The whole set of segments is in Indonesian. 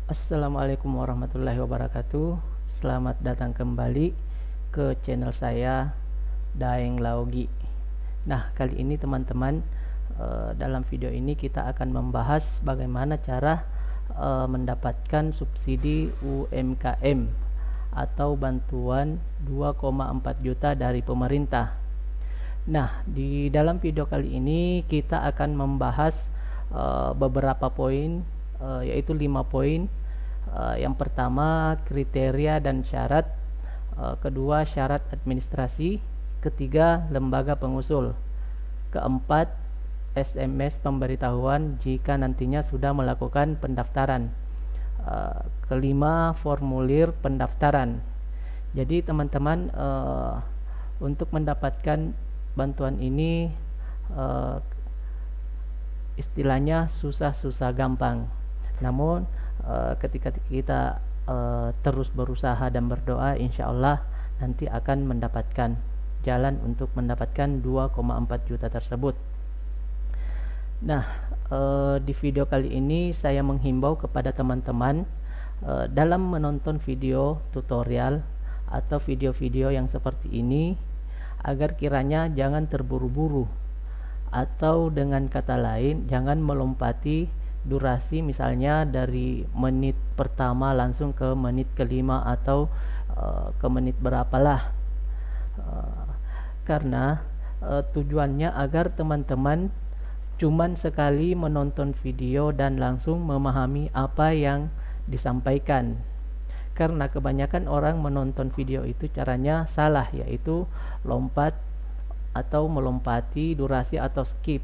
Assalamualaikum warahmatullahi wabarakatuh. Selamat datang kembali ke channel saya, Daeng Laogi. Nah, kali ini teman-teman, dalam video ini kita akan membahas bagaimana cara mendapatkan subsidi UMKM atau bantuan 2,4 juta dari pemerintah. Nah, di dalam video kali ini kita akan membahas beberapa poin, yaitu 5 poin. Yang pertama, kriteria dan syarat. Kedua, syarat administrasi. Ketiga, lembaga pengusul. Keempat, SMS pemberitahuan jika nantinya sudah melakukan pendaftaran. Kelima, formulir pendaftaran. Jadi teman-teman, untuk mendapatkan bantuan ini istilahnya susah-susah gampang. Namun ketika kita terus berusaha dan berdoa, insya Allah nanti akan mendapatkan jalan untuk mendapatkan 2,4 juta tersebut. Nah, di video kali ini saya menghimbau kepada teman-teman dalam menonton video tutorial atau video-video yang seperti ini, agar kiranya jangan terburu-buru, atau dengan kata lain jangan melompati durasi, misalnya dari menit pertama langsung ke menit kelima atau ke menit berapalah, karena tujuannya agar teman-teman cuman sekali menonton video dan langsung memahami apa yang disampaikan. Karena kebanyakan orang menonton video itu caranya salah, yaitu lompat atau melompati durasi atau skip.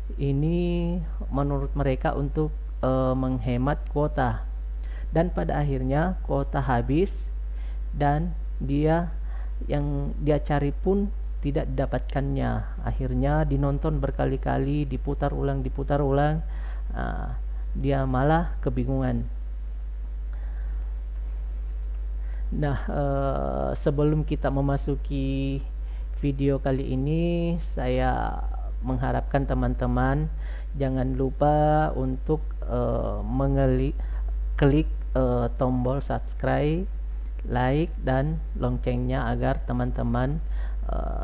Ini menurut mereka untuk menghemat kuota, dan pada akhirnya kuota habis dan yang dia cari pun tidak didapatkannya. Akhirnya dinonton berkali-kali, diputar ulang, dia malah kebingungan. Nah, sebelum kita memasuki video kali ini, saya mengharapkan teman-teman jangan lupa untuk klik tombol subscribe, like, dan loncengnya agar teman-teman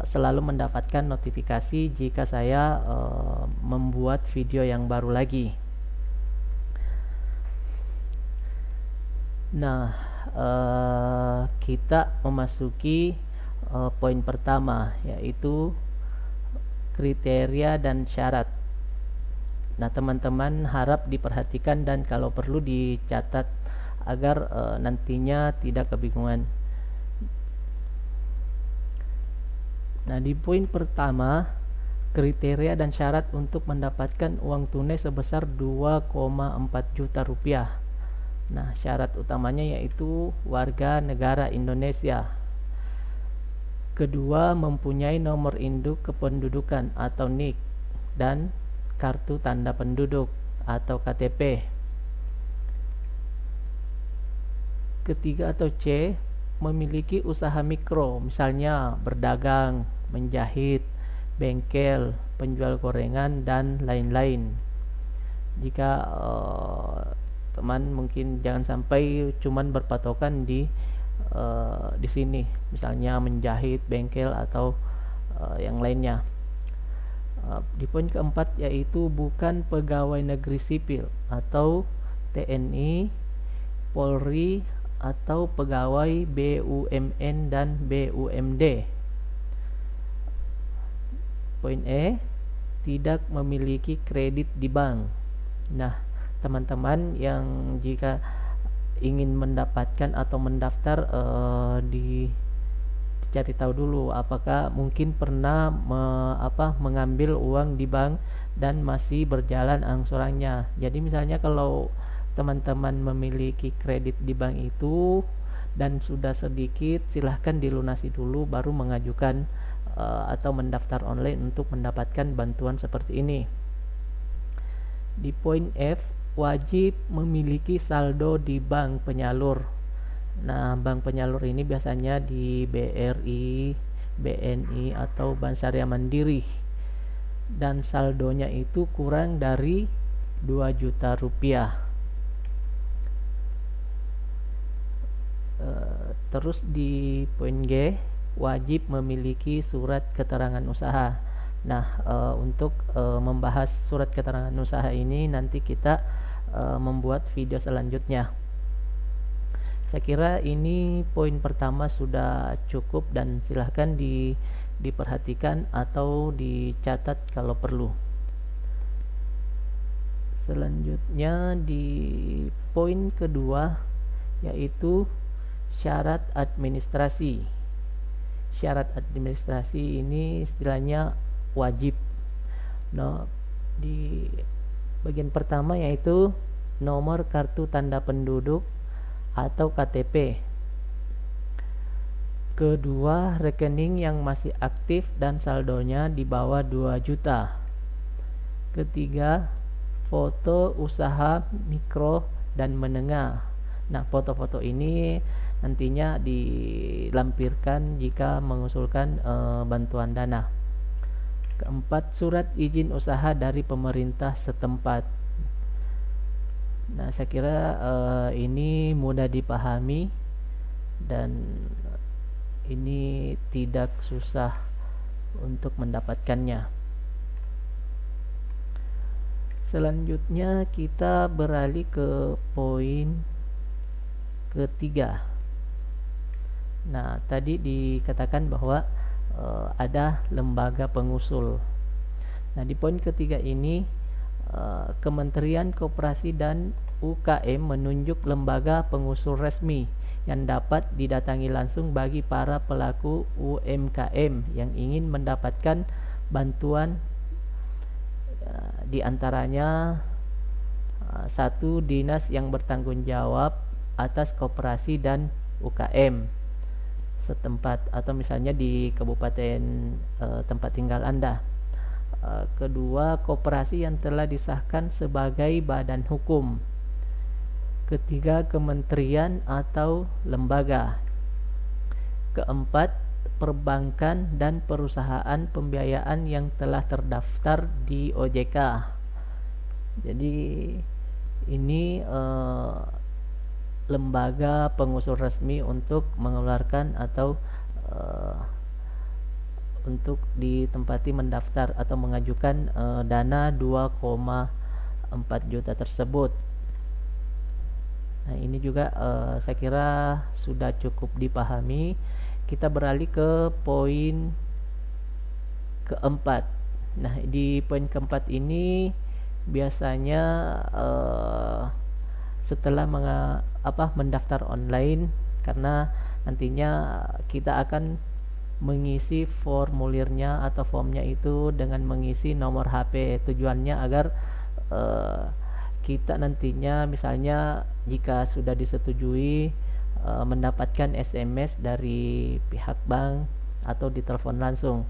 selalu mendapatkan notifikasi jika saya membuat video yang baru lagi. Nah, kita memasuki poin pertama, yaitu kriteria dan syarat. Nah, teman-teman harap diperhatikan dan kalau perlu dicatat agar nantinya tidak kebingungan. Nah, di poin pertama, kriteria dan syarat untuk mendapatkan uang tunai sebesar 2,4 juta rupiah. Nah, syarat utamanya yaitu warga negara Indonesia. Kedua, mempunyai nomor induk kependudukan atau NIK dan kartu tanda penduduk atau KTP. Ketiga atau C, memiliki usaha mikro, misalnya berdagang, menjahit, bengkel, penjual gorengan, dan lain-lain. Jika teman mungkin jangan sampai cuman berpatokan di sini, misalnya menjahit, bengkel, atau yang lainnya. Di poin keempat, yaitu bukan pegawai negeri sipil atau TNI, Polri, atau pegawai BUMN dan BUMD. Poin E, tidak memiliki kredit di bank. Nah, teman-teman yang jika ingin mendapatkan atau mendaftar, dicari tahu dulu apakah mungkin pernah mengambil uang di bank dan masih berjalan angsurannya. Jadi misalnya kalau teman-teman memiliki kredit di bank itu dan sudah sedikit, silahkan dilunasi dulu baru mengajukan atau mendaftar online untuk mendapatkan bantuan seperti ini. Di poin F, wajib memiliki saldo di bank penyalur. Nah, bank penyalur ini biasanya di BRI, BNI, atau Bank Syariah Mandiri, dan saldonya itu kurang dari 2 juta rupiah. Terus di poin G, wajib memiliki surat keterangan usaha. Nah, untuk membahas surat keterangan usaha ini nanti kita membuat video selanjutnya. Saya kira ini poin pertama sudah cukup dan silahkan diperhatikan atau dicatat kalau perlu. Selanjutnya di poin kedua yaitu syarat administrasi. Syarat administrasi ini istilahnya wajib. Nah, di bagian pertama yaitu nomor kartu tanda penduduk atau KTP. Kedua, rekening yang masih aktif dan saldonya di bawah 2 juta. Ketiga, foto usaha mikro dan menengah. Nah, foto-foto ini nantinya dilampirkan jika mengusulkan bantuan dana. Keempat, surat izin usaha dari pemerintah setempat. Nah, saya kira ini mudah dipahami dan ini tidak susah untuk mendapatkannya. Selanjutnya kita beralih ke poin ketiga. Nah, tadi dikatakan bahwa ada lembaga pengusul. Nah, di poin ketiga ini Kementerian Koperasi dan UKM menunjuk lembaga pengusul resmi yang dapat didatangi langsung bagi para pelaku UMKM yang ingin mendapatkan bantuan, di antaranya satu, dinas yang bertanggung jawab atas koperasi dan UKM setempat atau misalnya di kabupaten tempat tinggal Anda. Kedua, koperasi yang telah disahkan sebagai badan hukum. Ketiga, kementerian atau lembaga. Keempat, perbankan dan perusahaan pembiayaan yang telah terdaftar di OJK. Jadi ini lembaga pengusul resmi untuk mengeluarkan atau untuk ditempati mendaftar atau mengajukan dana 2,4 juta tersebut. Nah, ini juga saya kira sudah cukup dipahami. Kita beralih ke poin keempat. Nah, di poin keempat ini biasanya setelah mendaftar online, karena nantinya kita akan mengisi formulirnya atau formnya itu dengan mengisi nomor HP. Tujuannya agar kita nantinya misalnya jika sudah disetujui mendapatkan SMS dari pihak bank atau ditelepon langsung.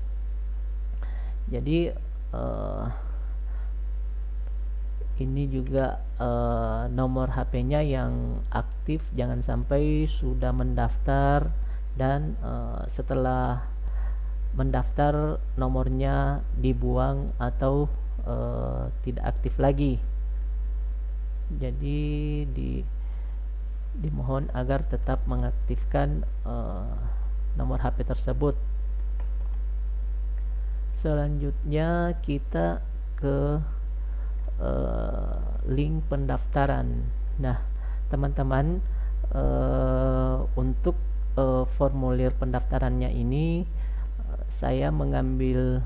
Jadi ini juga nomor HP-nya yang aktif, jangan sampai sudah mendaftar dan setelah mendaftar nomornya dibuang atau tidak aktif lagi. Jadi dimohon agar tetap mengaktifkan nomor HP tersebut. Selanjutnya kita ke link pendaftaran. Nah, teman-teman, untuk formulir pendaftarannya ini saya mengambil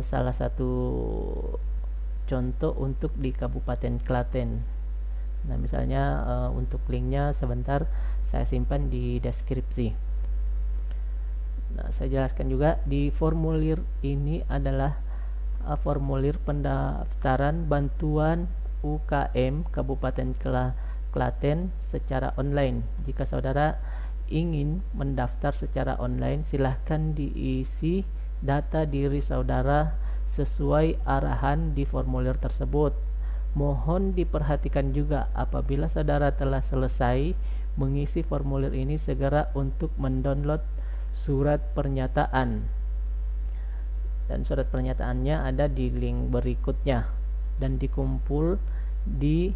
salah satu contoh untuk di Kabupaten Klaten. Nah, misalnya untuk linknya sebentar saya simpan di deskripsi. Nah, saya jelaskan juga di formulir ini adalah formulir pendaftaran bantuan UKM Kabupaten Klaten secara online. Jika saudara ingin mendaftar secara online, silahkan diisi data diri saudara sesuai arahan di formulir tersebut. Mohon diperhatikan juga apabila saudara telah selesai mengisi formulir ini, segera untuk mendownload surat pernyataan. Dan surat pernyataannya ada di link berikutnya dan dikumpul di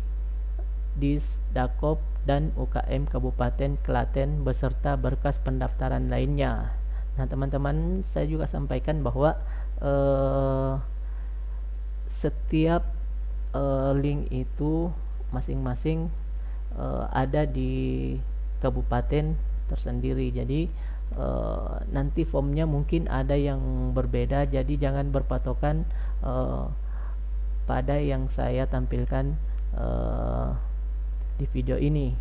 Disdakop dan UKM Kabupaten Klaten beserta berkas pendaftaran lainnya. Nah, teman-teman, saya juga sampaikan bahwa setiap link itu masing-masing ada di kabupaten tersendiri. Jadi nanti formnya mungkin ada yang berbeda, jadi jangan berpatokan pada yang saya tampilkan di video ini.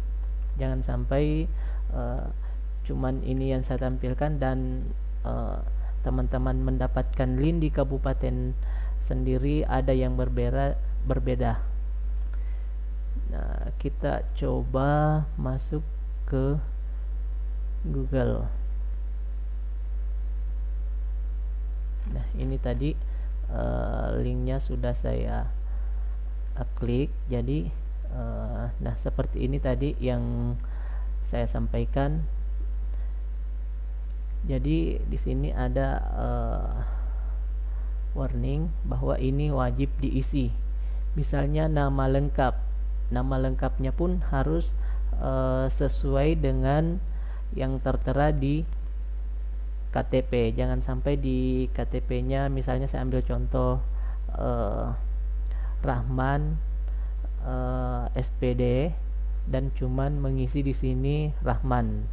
Jangan sampai cuman ini yang saya tampilkan dan teman-teman mendapatkan link di kabupaten sendiri ada yang berbeda. Nah, kita coba masuk ke Google. Nah, ini tadi linknya sudah saya klik. Jadi nah, seperti ini tadi yang saya sampaikan. Jadi di sini ada warning bahwa ini wajib diisi. Misalnya nama lengkap. Nama lengkapnya pun harus sesuai dengan yang tertera di KTP. Jangan sampai di KTP-nya, misalnya saya ambil contoh Rahman SPD dan cuman mengisi di sini Rahman.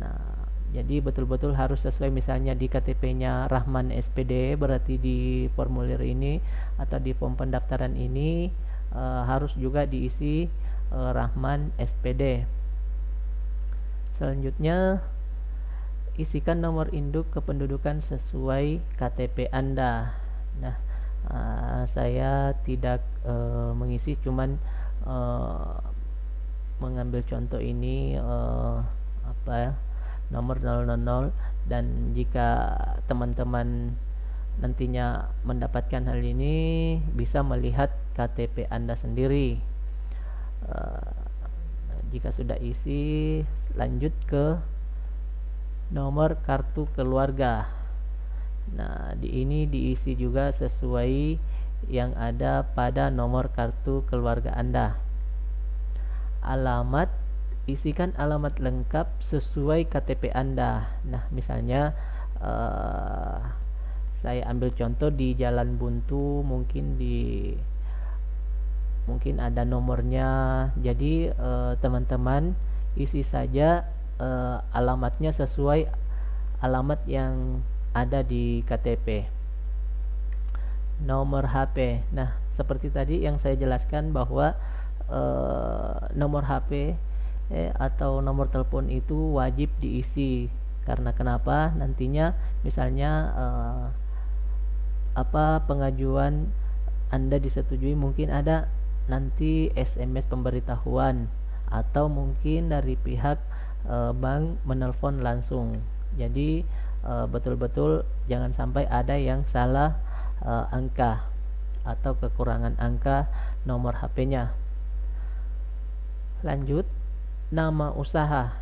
Nah, jadi betul-betul harus sesuai. Misalnya di KTP-nya Rahman SPD, berarti di formulir ini atau di form pendaftaran ini harus juga diisi Rahman SPD. Selanjutnya, isikan nomor induk kependudukan sesuai KTP Anda. Nah, saya tidak mengisi, cuman mengambil contoh ini nomor 000, dan jika teman-teman nantinya mendapatkan hal ini bisa melihat KTP Anda sendiri. Jika sudah isi, lanjut ke nomor kartu keluarga. Nah, di ini diisi juga sesuai yang ada pada nomor kartu keluarga Anda. Alamat, isikan alamat lengkap sesuai KTP Anda. Nah, misalnya saya ambil contoh di Jalan Buntu, mungkin ada nomornya. Jadi teman-teman isi saja alamatnya sesuai alamat yang ada di KTP. Nomor HP. Nah, seperti tadi yang saya jelaskan bahwa nomor HP atau nomor telepon itu wajib diisi. Karena kenapa? Nantinya misalnya pengajuan Anda disetujui, mungkin ada nanti SMS pemberitahuan atau mungkin dari pihak bank menelpon langsung. Jadi betul-betul jangan sampai ada yang salah angka atau kekurangan angka nomor HP-nya. Lanjut, nama usaha.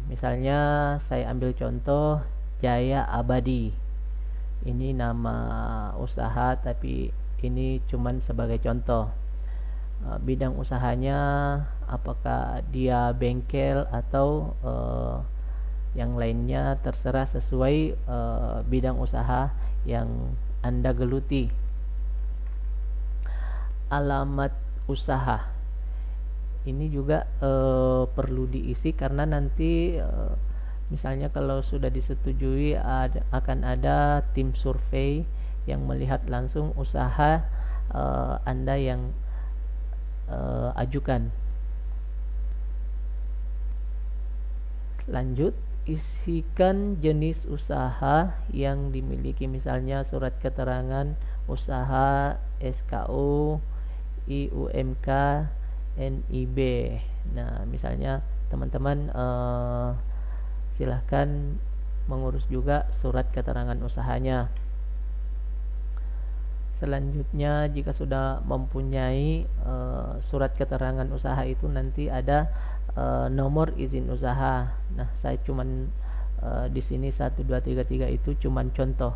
Misalnya saya ambil contoh Jaya Abadi. Ini nama usaha, tapi ini cuman sebagai contoh. Bidang usahanya apakah dia bengkel atau yang lainnya, terserah sesuai bidang usaha yang Anda geluti. Alamat usaha ini juga perlu diisi karena nanti misalnya kalau sudah disetujui akan ada tim survei yang melihat langsung usaha Anda yang ajukan. Lanjut, isikan jenis usaha yang dimiliki, misalnya surat keterangan usaha, SKU, IUMK, NIB. Nah, misalnya teman-teman silahkan mengurus juga surat keterangan usahanya. Selanjutnya, jika sudah mempunyai surat keterangan usaha itu nanti ada nomor izin usaha. Nah, saya cuman di sini 1 2 3 3 itu cuman contoh.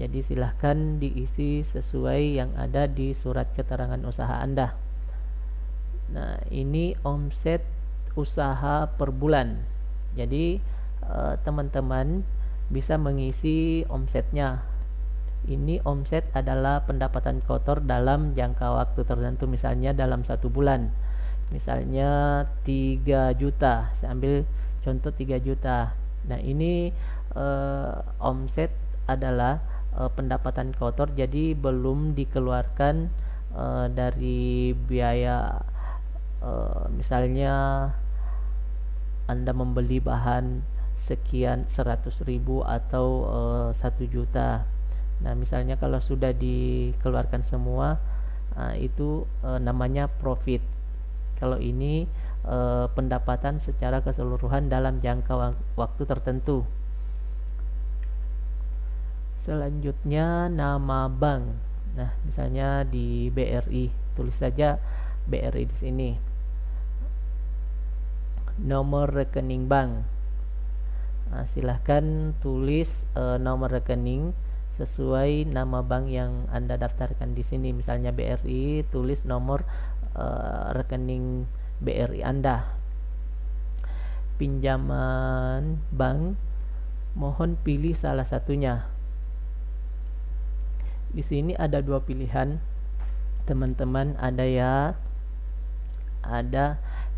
Jadi silahkan diisi sesuai yang ada di surat keterangan usaha Anda. ini omset usaha per bulan. Jadi teman-teman bisa mengisi omsetnya. Ini omset adalah pendapatan kotor dalam jangka waktu tertentu, misalnya dalam 1 bulan, misalnya 3 juta. Saya ambil contoh 3 juta. Nah, ini omset adalah pendapatan kotor, jadi belum dikeluarkan dari biaya. Misalnya Anda membeli bahan sekian 100.000 atau 1 juta. Nah, misalnya kalau sudah dikeluarkan semua, itu namanya profit. Kalau ini pendapatan secara keseluruhan dalam jangka waktu tertentu. Selanjutnya nama bank. Nah, misalnya di BRI, tulis saja BRI di sini. Nomor rekening bank. Nah, silahkan tulis nomor rekening sesuai nama bank yang Anda daftarkan di sini. Misalnya BRI, tulis nomor rekening BRI Anda. Pinjaman bank, mohon pilih salah satunya. Di sini ada 2 pilihan, teman-teman. Ada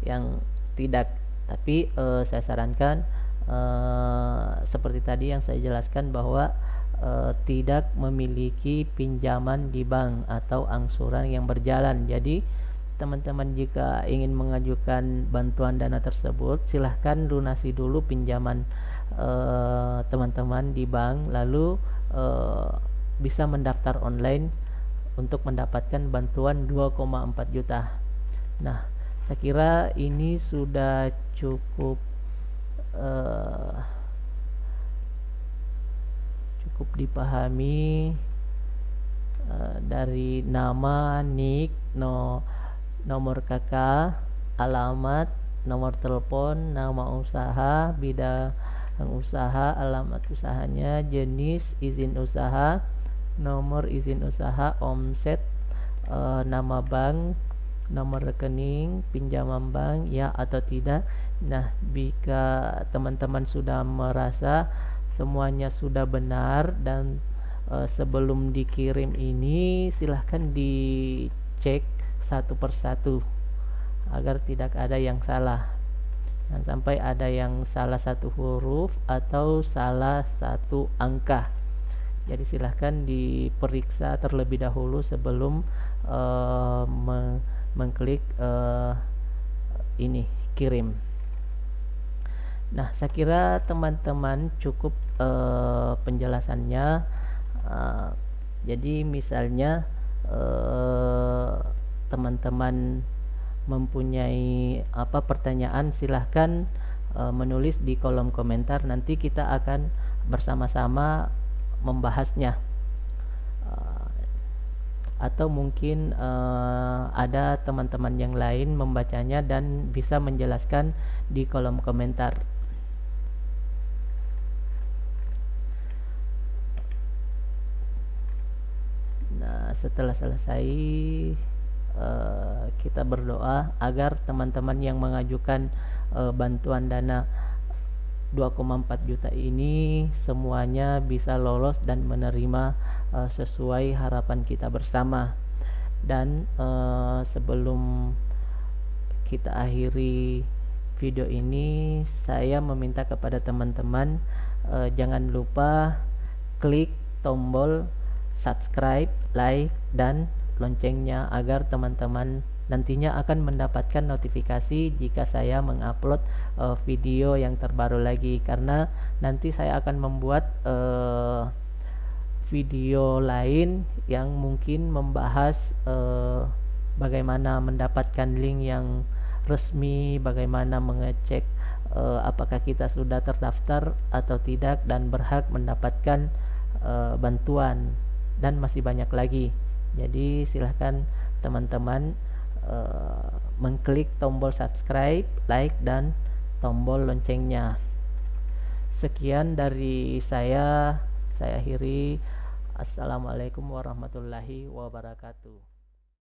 yang tidak, tapi saya sarankan seperti tadi yang saya jelaskan bahwa tidak memiliki pinjaman di bank atau angsuran yang berjalan. Jadi teman-teman jika ingin mengajukan bantuan dana tersebut, silahkan lunasi dulu pinjaman teman-teman di bank, lalu bisa mendaftar online untuk mendapatkan bantuan 2,4 juta. Nah, saya kira ini sudah cukup dipahami dari nama, nik, nomor KK, alamat, nomor telepon, nama usaha, bidang usaha, alamat usahanya, jenis izin usaha, nomor izin usaha, omset, nama bank, nomor rekening, pinjaman bank, ya atau tidak. Nah, jika teman-teman sudah merasa semuanya sudah benar dan sebelum dikirim ini, silahkan dicek satu persatu agar tidak ada yang salah. Jangan sampai ada yang salah satu huruf atau salah satu angka. Jadi silahkan diperiksa terlebih dahulu sebelum mengklik ini kirim. Nah, saya kira teman-teman cukup penjelasannya. Jadi misalnya teman-teman mempunyai pertanyaan, silahkan menulis di kolom komentar. Nanti kita akan bersama-sama membahasnya. Atau mungkin ada teman-teman yang lain membacanya dan bisa menjelaskan di kolom komentar. Nah, setelah selesai kita berdoa agar teman-teman yang mengajukan bantuan dana 2,4 juta ini semuanya bisa lolos dan menerima sesuai harapan kita bersama. Dan sebelum kita akhiri video ini, saya meminta kepada teman-teman jangan lupa klik tombol subscribe, like, dan loncengnya agar teman-teman nantinya akan mendapatkan notifikasi jika saya mengupload video yang terbaru lagi, karena nanti saya akan membuat video lain yang mungkin membahas bagaimana mendapatkan link yang resmi, bagaimana mengecek apakah kita sudah terdaftar atau tidak dan berhak mendapatkan bantuan, dan masih banyak lagi. Jadi silahkan teman-teman mengklik tombol subscribe, like, dan tombol loncengnya. Sekian dari saya akhiri. Assalamualaikum warahmatullahi wabarakatuh.